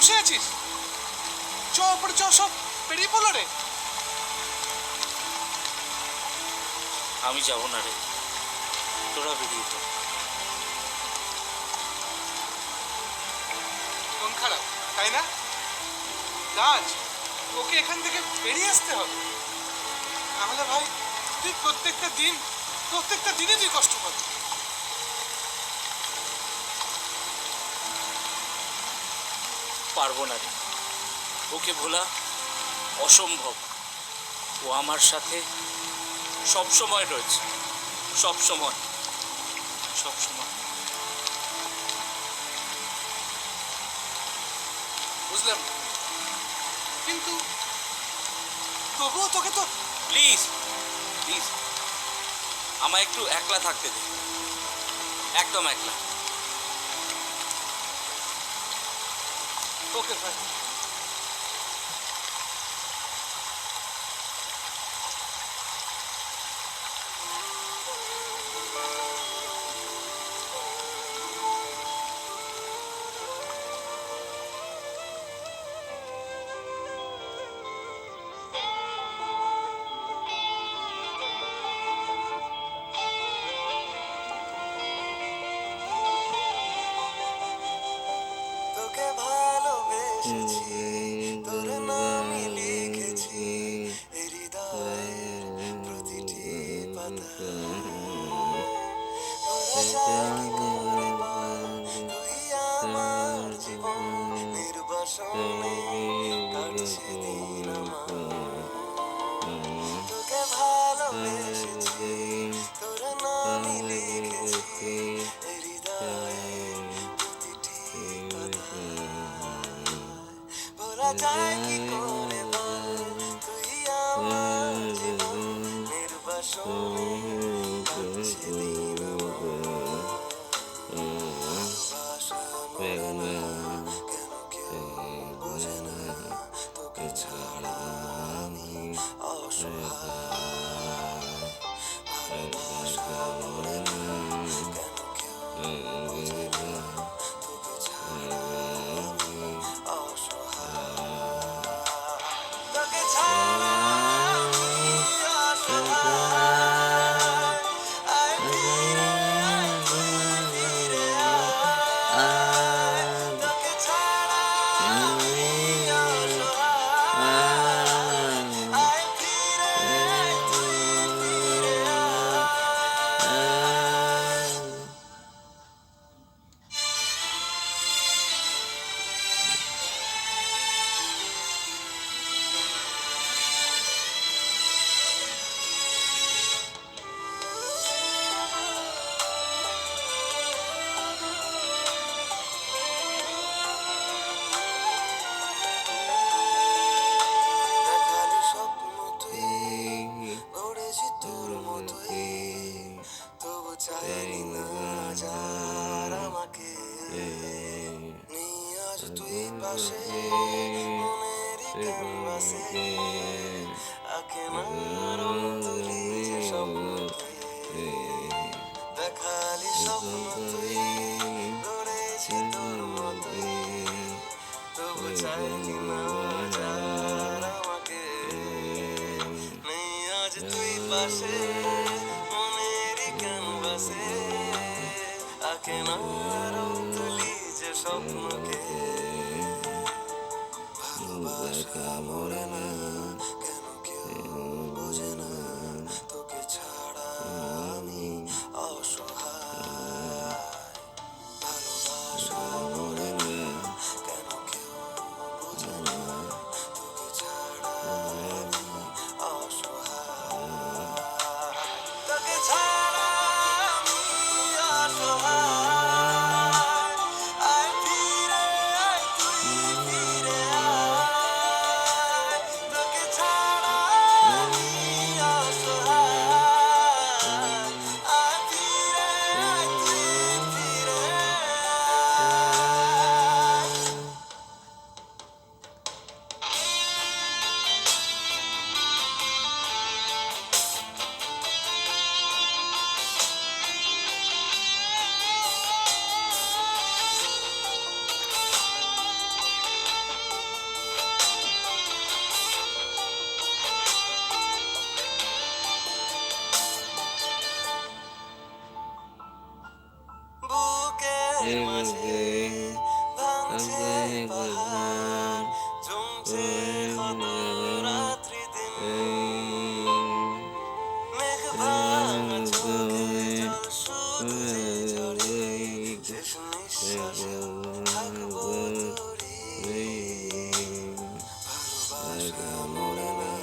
বসে আছিস? চ ওপরে চ, সব বেরিয়ে পড়লো রে। আমি যাব না রে, তোরা বেরিয়ে পড়। মন খারাপ তাই না রাজ? ওকে এখান থেকে বেরিয়ে আসতে হবে, নাহলে ভাই তুই প্রত্যেকটা দিনে তুই কষ্ট পাবি। পারবো না রে, ওকে ভোলা অসম্ভব। ও আমার সাথে সব সময় রয়েছে, সব সময়, সব সময়। বুঝলাম, কিন্তু তবুও তোকে তো প্লিজ প্লিজ আমায় একটু একলা থাকতে দে, একদম একলা। ওকে ভাই। তোকে ভালোবেসেছি, তোর নামই লিখেছি হৃদয়ের প্রতিটি পাতায়। ওরা চায় কি করে বল, তুই আমার জীবন, নির্বাসনে কাটছে দিন আমার। তোকে ভালোবেসেছি, তোর নামই লিখেছি হৃদয়ের প্রতিটি পাতায়। বলা যায় কি করে বল, তুই আমার জীবন, নির্বাসনে কাটছে দিন আমার। ভালোবাসা মরে না, কেন কেউ বোঝে না, তোকে ছাড়া আমি অসহায়। ভালোবাসা মরে না, কেন কেউ বোঝে না, তোকে ছাড়া আমি অসহায়। তোকে ছাড়া আমি অসহায়। আয় ফিরে আয়, তুই ফিরে আয়। তোকে ছাড়া আমি অসহায়। আয় ফিরে আয়, তুই ফিরে আয়। দেখালি স্বপ্ন তুই, গড়েছি তোর মতোই, তবু চাইনি না যার আমাকে। নিয়ে আজ তুই পাশে, মনেরই ক্যানভাসে আঁকে না রং তুলি যে স্বপ্নকে। দেখালি স্বপ্ন তুই, গড়েছি তোর মতোই, তবু চাইনি না যার আমাকে। নেই আজ তুই পাশে, মনেরই ক্যানভাসে আঁকে না রং তুলি যে স্বপ্নকে। ভালোবাসা মরে না, কেন কেউ বোঝে না, তোকে ছাড়া আমি অসহায়। ভালোবাসা মরে না, কেন কেউ বোঝে না, তোকে ছাড়া আমি অসহায়। তোকে ছাড়া আমি অসহায়। আয় ফিরে আয়, তুই ফিরে আয়। তোকে রাতের মাঝে ভাঙছে পাহাড় জমছে কত রাত্রি দিন মেঘ ভাঙা চোখে জল শুধু ঝরে শেষ নিঃশ্বাসে থাকবো তোরই ভালোবাসা মরে না